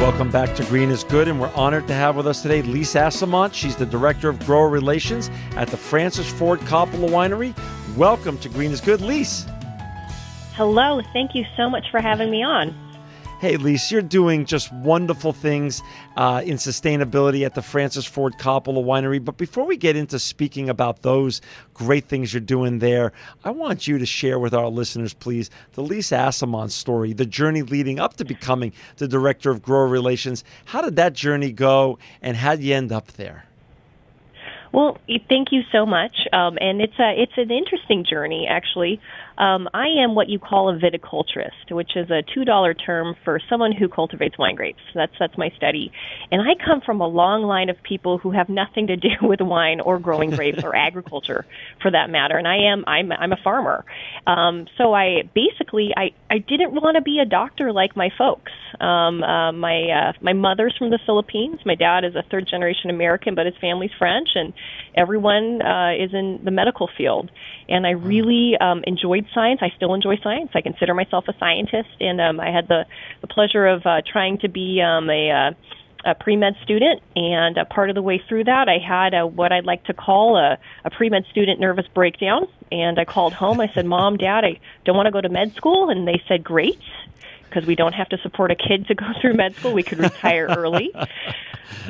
Welcome back to Green is Good, and we're honored to have with us today Lise Asimont. She's the Director of Grower Relations at the Francis Ford Coppola Winery. Welcome to Green is Good, Lise. Hello. Thank you so much for having me on. Hey, Lise, you're doing just wonderful things in sustainability at the Francis Ford Coppola Winery. But before we get into speaking about those great things you're doing there, I want you to share with our listeners, please, the Lise Asimont story, the journey leading up to becoming the Director of Grower Relations. How did that journey go, and how did you end up there? Well, thank you so much. And it's an interesting journey, actually. I am what you call a viticulturist, which is a $2 term for someone who cultivates wine grapes. That's my study. And I come from a long line of people who have nothing to do with wine or growing grapes or agriculture, for that matter. And I'm a farmer. So I didn't want to be a doctor like my folks. My mother's from the Philippines. My dad is a third-generation American, but his family's French, and everyone is in the medical field. And I really enjoyed science. I still enjoy science. I consider myself a scientist, and I had the pleasure of trying to be a pre-med student, and part of the way through that, I had what I'd like to call a pre-med student nervous breakdown, and I called home. I said, Mom, Dad, I don't want to go to med school, and they said, great, because we don't have to support a kid to go through med school. We could retire early.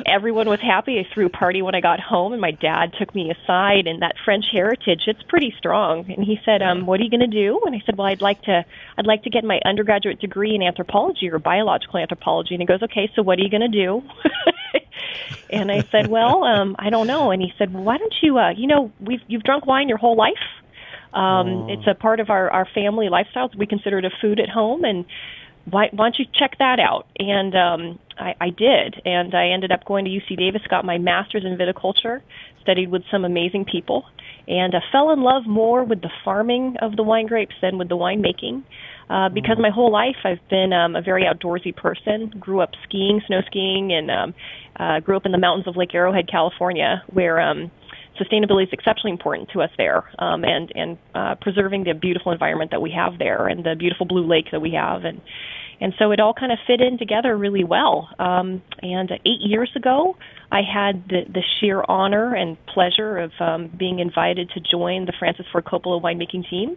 Everyone was happy. I threw a party when I got home, and my dad took me aside, and that French heritage, it's pretty strong. And he said, what are you going to do? And I said, well, I'd like to get my undergraduate degree in anthropology or biological anthropology. And he goes, okay, so what are you going to do? And I said, well, I don't know. And he said, well, why don't you, you've drunk wine your whole life. It's a part of our family lifestyles. We consider it a food at home, and why don't you check that out? And I did, and I ended up going to UC Davis, got my master's in viticulture, studied with some amazing people, and fell in love more with the farming of the wine grapes than with the winemaking. Because my whole life I've been a very outdoorsy person. Grew up skiing, snow skiing, and grew up in the mountains of Lake Arrowhead, California, where sustainability is exceptionally important to us there, and preserving the beautiful environment that we have there and the beautiful blue lake that we have. And so it all kind of fit in together really well. And 8 years ago, I had the sheer honor and pleasure of being invited to join the Francis Ford Coppola winemaking team.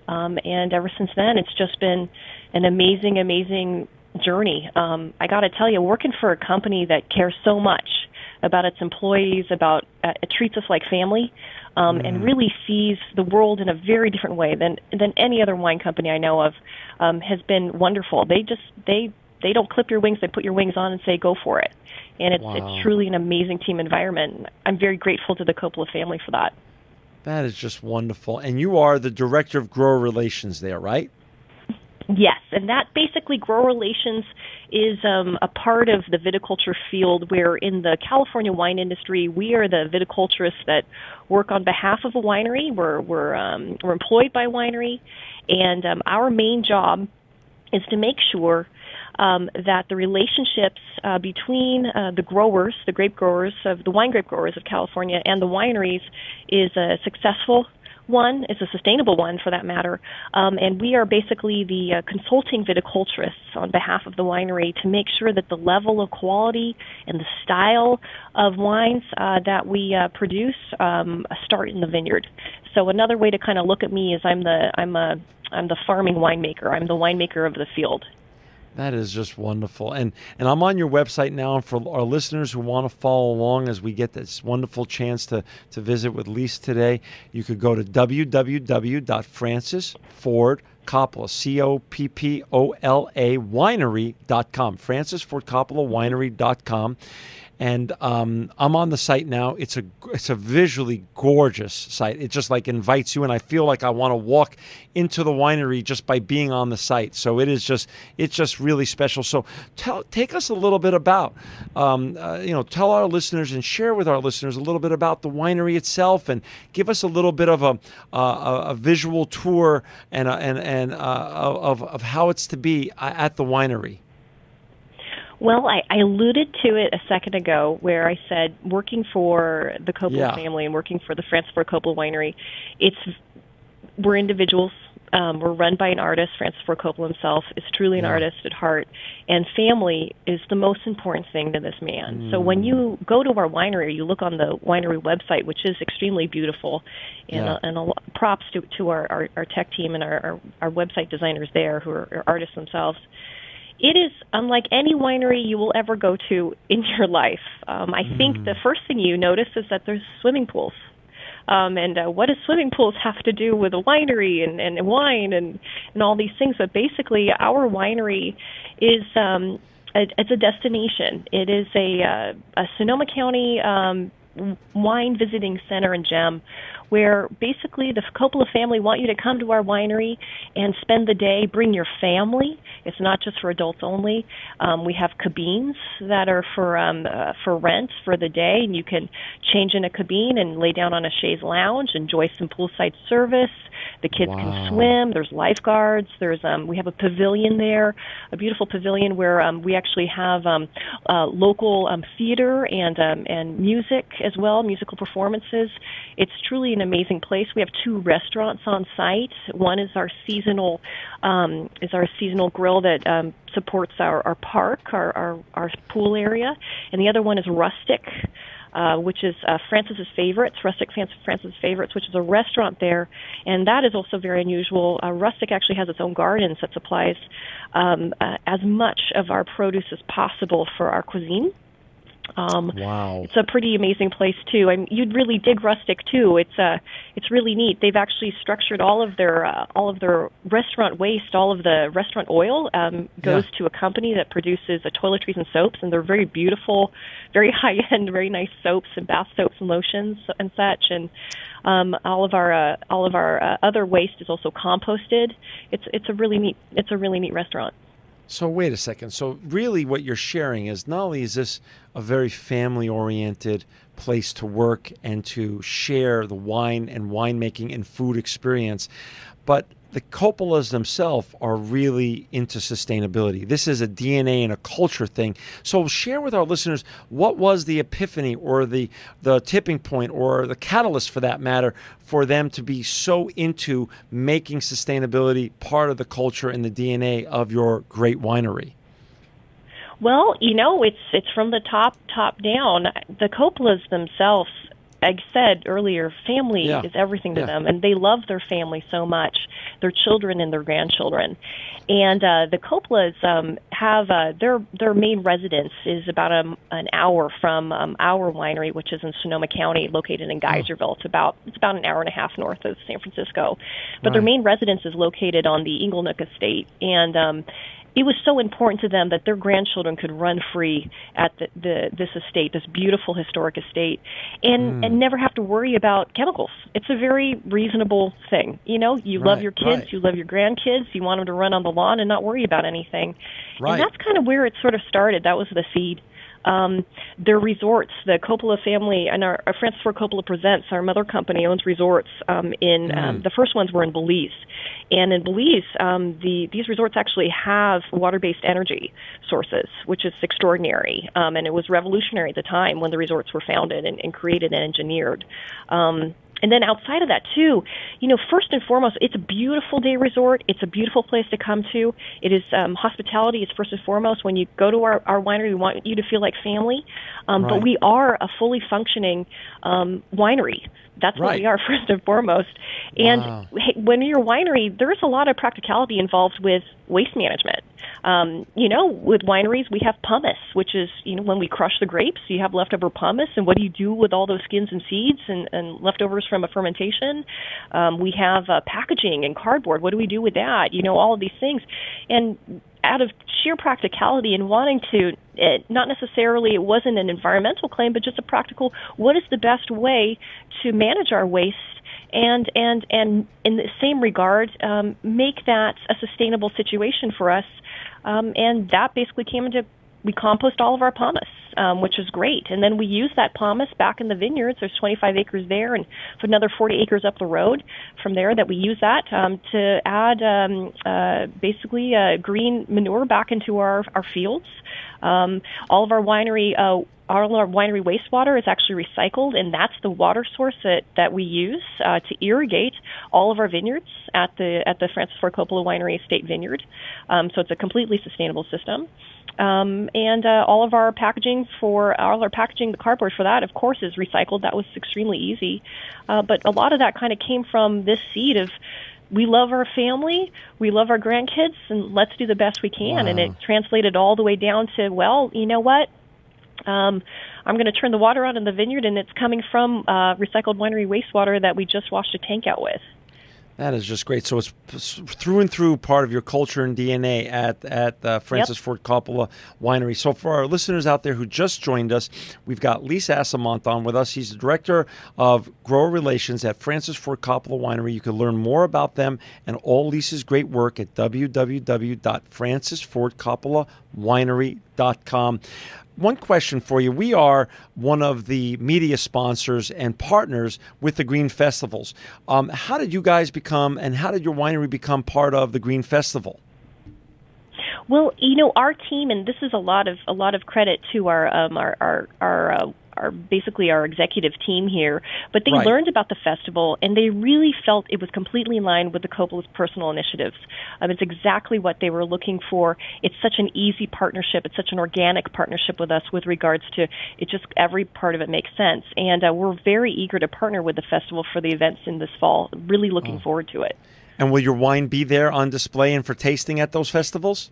And ever since then, it's just been an amazing, amazing journey. I got to tell you, working for a company that cares so much about its employees, about it treats us like family, and really sees the world in a very different way than any other wine company I know of, has been wonderful. They don't clip your wings; they put your wings on and say, "Go for it." And it's truly an amazing team environment. I'm very grateful to the Coppola family for that. That is just wonderful. And you are the Director of Grower Relations there, right? Yes, and that basically grower relations is a part of the viticulture field where in the California wine industry, we are the viticulturists that work on behalf of a winery. We're employed by a winery, and our main job is to make sure that the relationships between the growers, the grape growers of the wine grape growers of California and the wineries is a successful one, is a sustainable one for that matter, and we are basically the consulting viticulturists on behalf of the winery to make sure that the level of quality and the style of wines that we produce start in the vineyard. So another way to kind of look at me is I'm the farming winemaker. I'm the winemaker of the field. That is just wonderful. And I'm on your website now, and for our listeners who want to follow along as we get this wonderful chance to visit with Lise today, you could go to www.francisfordcoppola, Coppola winery.com, francisfordcoppolawinery.com. And I'm on the site now. It's a visually gorgeous site. It just like invites you, and I feel like I want to walk into the winery just by being on the site. So it's just really special. So take us a little bit about, tell our listeners and share with our listeners a little bit about the winery itself, and give us a little bit of a visual tour and of how it's to be at the winery. Well, I alluded to it a second ago where I said working for the Coppola family and working for the Francis Ford Coppola Winery, we're individuals. We're run by an artist. Francis Ford Coppola himself is truly an artist at heart, and family is the most important thing to this man. So when you go to our winery, you look on the winery website, which is extremely beautiful, and props to our tech team and our website designers there, who are artists themselves. It is unlike any winery you will ever go to in your life. I think the first thing you notice is that there's swimming pools. And what does swimming pools have to do with a winery and wine and all these things? But basically, our winery is it's a destination. It is a Sonoma County wine visiting center and gem, where basically the Coppola family want you to come to our winery and spend the day. Bring your family. It's not just for adults only. We have cabines that are for rent for the day, and you can change in a cabine and lay down on a chaise lounge, enjoy some poolside service. The kids can swim. There's lifeguards. There's we have a pavilion there, a beautiful pavilion where we actually have local theater and music as well, musical performances. It's truly an amazing place. We have 2 restaurants on site. One is our seasonal grill that supports our park, our pool area, and the other one is Rustic, which is Francis's Favorites, Francis's Favorites, which is a restaurant there, and that is also very unusual. Rustic actually has its own gardens that supplies as much of our produce as possible for our cuisine. Wow! It's a pretty amazing place too. I mean, you'd really dig Rustic too. It's really neat. They've actually structured all of their restaurant waste, all of the restaurant oil goes to a company that produces toiletries and soaps, and they're very beautiful, very high end, very nice soaps and bath soaps and lotions and such. And all of our other waste is also composted. It's a really neat restaurant. So wait a second. So really what you're sharing is not only is this a very family-oriented place to work and to share the wine and winemaking and food experience, but the Coppolas themselves are really into sustainability. This is a DNA and a culture thing. So share with our listeners, what was the epiphany or the tipping point or the catalyst, for that matter, for them to be so into making sustainability part of the culture and the DNA of your great winery? Well, it's from the top down. The Coppolas themselves, I said earlier, family is everything to them, and they love their family so much, their children and their grandchildren. And the Coppolas have their main residence is about an hour from our winery, which is in Sonoma County, located in Geyserville. It's about an hour and a half north of San Francisco. But their main residence is located on the Inglenook Estate, and it was so important to them that their grandchildren could run free at this estate, this beautiful historic estate, and never have to worry about chemicals. It's a very reasonable thing. You love your kids, you love your grandkids, you want them to run on the lawn and not worry about anything. Right. And that's kind of where it sort of started. That was the seed. Their resorts, the Coppola family, and our Francis Ford Coppola Presents, our mother company, owns resorts the first ones were in Belize. And in Belize, these resorts actually have water-based energy sources, which is extraordinary. And it was revolutionary at the time when the resorts were founded and created and engineered. And then outside of that, too, first and foremost, it's a beautiful day resort. It's a beautiful place to come to. It is hospitality is first and foremost. When you go to our winery, we want you to feel like family. But we are a fully functioning winery. That's what we are, first and foremost. And when you're a winery, there is a lot of practicality involved with waste management. With wineries, we have pumice, which is, when we crush the grapes, you have leftover pumice, and what do you do with all those skins and seeds and leftovers from a fermentation? We have packaging and cardboard. What do we do with that? All of these things. And out of sheer practicality and wanting to, not necessarily, it wasn't an environmental claim, but just a practical, what is the best way to manage our waste? And in the same regard, make that a sustainable situation for us. And that basically came into, we compost all of our pumice, which is great. And then we use that pumice back in the vineyards. There's 25 acres there and another 40 acres up the road from there that we use that to add green manure back into our fields. All of our winery all our winery wastewater is actually recycled, and that's the water source that we use to irrigate all of our vineyards at the Francis Ford Coppola Winery Estate Vineyard. So it's a completely sustainable system. And all of our packaging the cardboard for that, of course, is recycled. That was extremely easy. But a lot of that kind of came from this seed of, we love our family, we love our grandkids, and let's do the best we can. Wow. And it translated all the way down to, well, you know what? I'm going to turn the water on in the vineyard, and it's coming from recycled winery wastewater that we just washed a tank out with. That is just great. So it's through and through part of your culture and DNA at Francis Ford Coppola Winery. So for our listeners out there who just joined us, we've got Lise Asimont on with us. He's the Director of Grower Relations at Francis Ford Coppola Winery. You can learn more about them and all Lisa's great work at www.francisfordcoppolawinery.com. One question for you. We are one of the media sponsors and partners with the Green Festivals. How did you guys become, and how did your winery become part of the Green Festival? Well, our team, and this is a lot of credit to our basically our executive team here, but they learned about the festival, and they really felt it was completely in line with the Coppola's personal initiatives. It's exactly what they were looking for. It's such an easy partnership. It's such an organic partnership with us with regards to it. Just every part of it makes sense, and we're very eager to partner with the festival for the events in this fall. Really looking forward to it. And will your wine be there on display and for tasting at those festivals?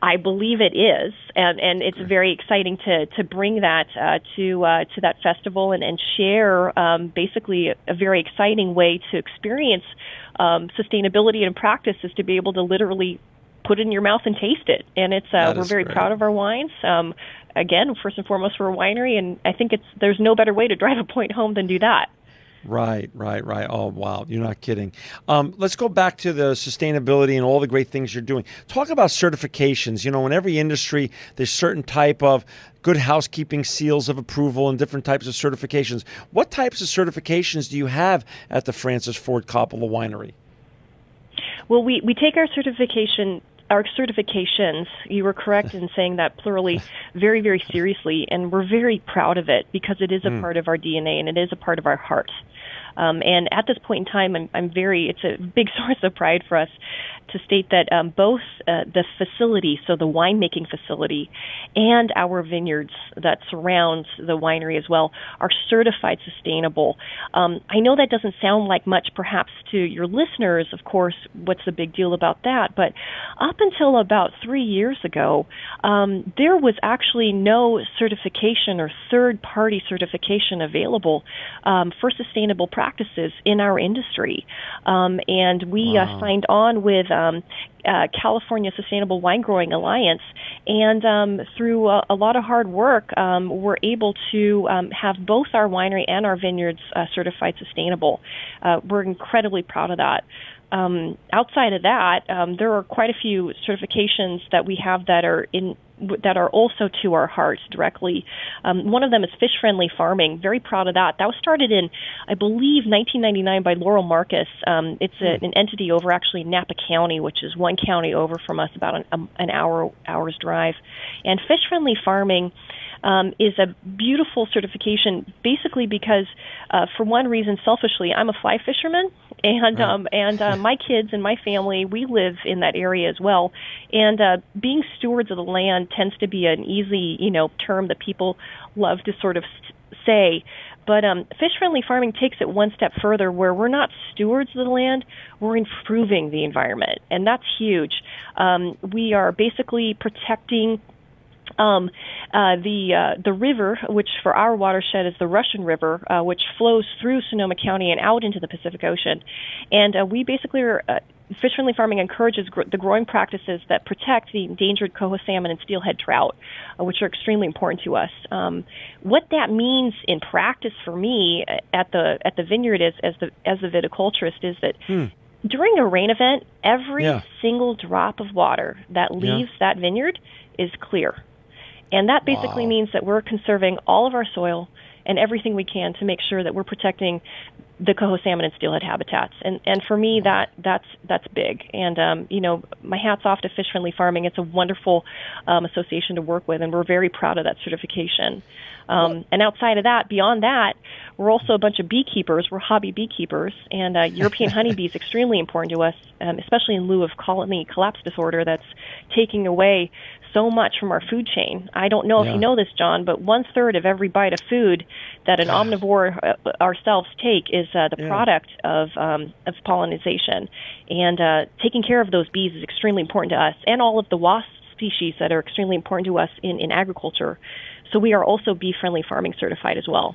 I believe it is, and it's very exciting to bring that to that festival and share basically a very exciting way to experience sustainability in practice is to be able to literally put it in your mouth and taste it. And it's we're very proud of our wines. Again, first and foremost, we're a winery, and I think there's no better way to drive a point home than do that. Right. Oh, wow. You're not kidding. Let's go back to the sustainability and all the great things you're doing. Talk about certifications. In every industry, there's certain type of good housekeeping seals of approval and different types of certifications. What types of certifications do you have at the Francis Ford Coppola Winery? Well, we take our certifications, you were correct in saying that plurally, very, very seriously, and we're very proud of it because it is a part of our DNA and it is a part of our heart. And at this point in time, it's a big source of pride for us to state that both the facility, so the winemaking facility, and our vineyards that surround the winery as well are certified sustainable. I know that doesn't sound like much perhaps to your listeners, of course, what's the big deal about that? But up until about 3 years ago, there was actually no certification or third-party certification available for sustainable practices in our industry. And we signed on with California Sustainable Wine Growing Alliance, and through a lot of hard work, we're able to have both our winery and our vineyards certified sustainable. We're incredibly proud of that. Outside of that, there are quite a few certifications that we have that are also to our hearts directly. One of them is fish-friendly farming. Very proud of that. That was started in, I believe, 1999 by Laurel Marcus. It's an entity over actually Napa County, which is one county over from us, about an hour's drive. And fish-friendly farming is a beautiful certification, basically because, for one reason, selfishly, I'm a fly fisherman, and my kids and my family, we live in that area as well. And being stewards of the land tends to be an easy, term that people love to sort of say. But fish-friendly farming takes it one step further, where we're not stewards of the land, we're improving the environment, and that's huge. We are basically protecting the river, which for our watershed is the Russian River, which flows through Sonoma County and out into the Pacific Ocean. And we basically are, fish-friendly farming encourages the growing practices that protect the endangered coho salmon and steelhead trout, which are extremely important to us. What that means in practice for me at the vineyard as the viticulturist is that during a rain event, every single drop of water that leaves that vineyard is clear. And that basically means that we're conserving all of our soil and everything we can to make sure that we're protecting the coho salmon and steelhead habitats. And for me, that's big. And, my hat's off to Fish Friendly Farming. It's a wonderful association to work with, and we're very proud of that certification. And outside of that, beyond that, we're also a bunch of beekeepers. We're hobby beekeepers, and European honeybee is extremely important to us, especially in lieu of colony collapse disorder that's taking away so much from our food chain. I don't know if you know this, John, but 1/3 of every bite of food that an omnivore ourselves take is the product of pollination. And taking care of those bees is extremely important to us, and all of the wasp species that are extremely important to us in agriculture. So we are also bee-friendly farming certified as well.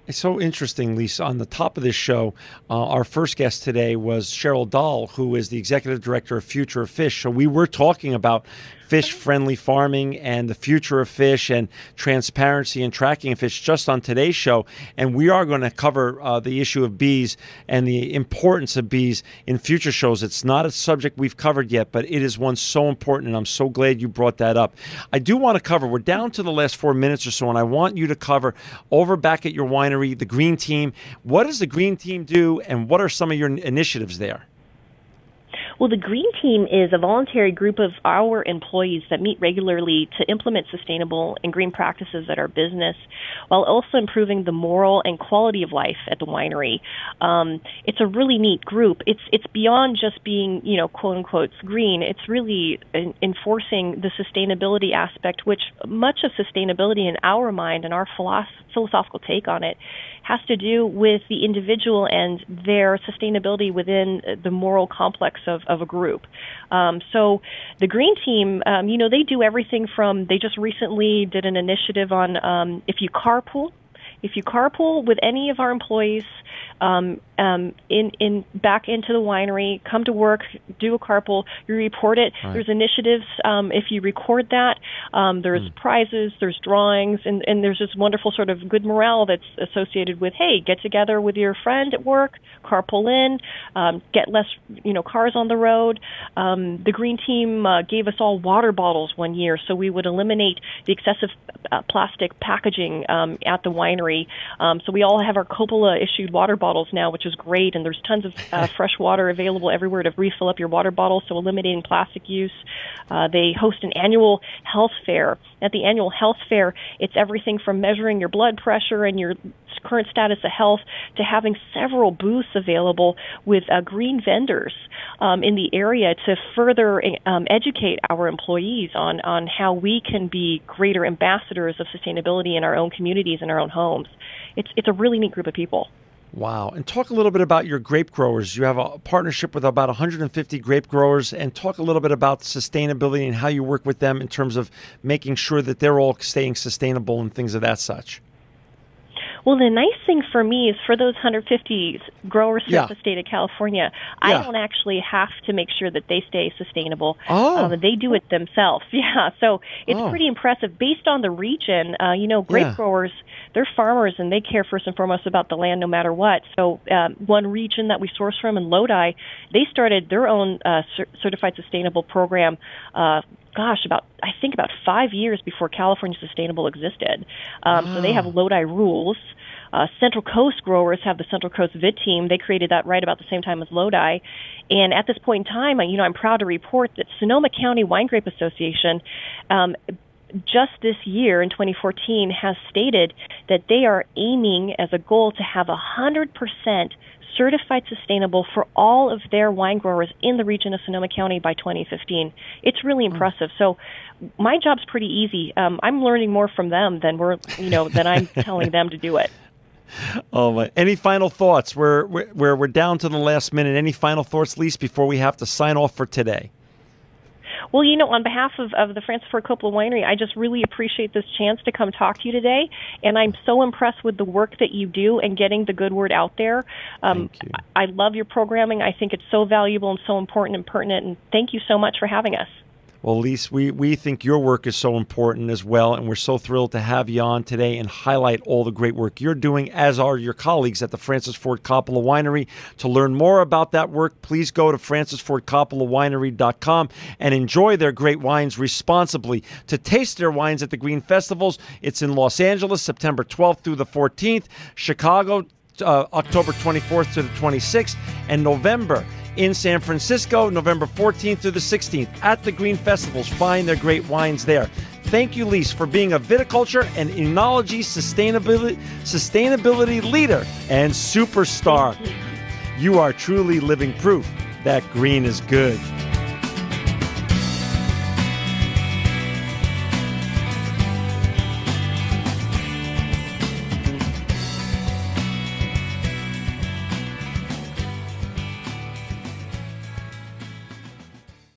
It's so interesting, Lisa. On the top of this show, our first guest today was Cheryl Dahl, who is the executive director of Future of Fish. So we were talking about fish-friendly farming and the future of fish and transparency and tracking of fish just on today's show. And we are going to cover the issue of bees and the importance of bees in future shows. It's not a subject we've covered yet, but it is one so important, and I'm so glad you brought that up. I do want to cover, we're down to the last 4 minutes or so, and I want you to cover over back at your winery, the Green Team. What does the Green Team do, and what are some of your initiatives there? Well, the Green Team is a voluntary group of our employees that meet regularly to implement sustainable and green practices at our business, while also improving the moral and quality of life at the winery. It's a really neat group. It's beyond just being, quote unquote, green. It's really enforcing the sustainability aspect, which much of sustainability in our mind and our philosophical take on it has to do with the individual and their sustainability within the moral complex of a group. So the Green Team, they do everything from, they just recently did an initiative on if you carpool with any of our employees in back into the winery, come to work, do a carpool, you report it. Right. There's initiatives. If you record that, there's prizes, there's drawings, and there's this wonderful sort of good morale that's associated with, hey, get together with your friend at work, carpool in, get less, cars on the road. The Green Team gave us all water bottles one year, so we would eliminate the excessive plastic packaging at the winery. So we all have our Coppola issued water bottles now, which is great, and there's tons of fresh water available everywhere to refill up your water bottle, so eliminating plastic use. They host an annual health fair. At the annual health fair, it's everything from measuring your blood pressure and your current status of health to having several booths available with green vendors in the area to further educate our employees on how we can be greater ambassadors of sustainability in our own communities and our own homes. It's a really neat group of people. Wow. And talk a little bit about your grape growers. You have a partnership with about 150 grape growers, and talk a little bit about sustainability and how you work with them in terms of making sure that they're all staying sustainable and things of that such. Well, the nice thing for me is for those 150 growers throughout the state of California, I don't actually have to make sure that they stay sustainable. They do it themselves. Yeah, so it's pretty impressive. Based on the region, grape growers, they're farmers, and they care first and foremost about the land no matter what. So one region that we source from in Lodi, they started their own certified sustainable program about 5 years before California Sustainable existed. So they have Lodi rules. Central Coast growers have the Central Coast Vit Team. They created that right about the same time as Lodi. And at this point in time, I'm proud to report that Sonoma County Wine Grape Association just this year in 2014 has stated that they are aiming as a goal to have 100% certified sustainable for all of their wine growers in the region of Sonoma County by 2015. It's really impressive. So my job's pretty easy. I'm learning more from them than than I'm telling them to do it. Oh my! Any final thoughts? We're down to the last minute. Any final thoughts, Lise, before we have to sign off for today? Well, on behalf of the Francis Ford Coppola Winery, I just really appreciate this chance to come talk to you today, and I'm so impressed with the work that you do and getting the good word out there. Thank you. I love your programming. I think it's so valuable and so important and pertinent, and thank you so much for having us. Well, Lise, we think your work is so important as well, and we're so thrilled to have you on today and highlight all the great work you're doing, as are your colleagues at the Francis Ford Coppola Winery. To learn more about that work, please go to francisfordcoppolawinery.com and enjoy their great wines responsibly. To taste their wines at the Green Festivals, it's in Los Angeles, September 12th through the 14th, Chicago, October 24th to the 26th, and November in San Francisco, November 14th through the 16th at the Green Festivals. Find their great wines there. Thank you, Lise, for being a viticulture and enology sustainability leader and superstar. You are truly living proof that green is good.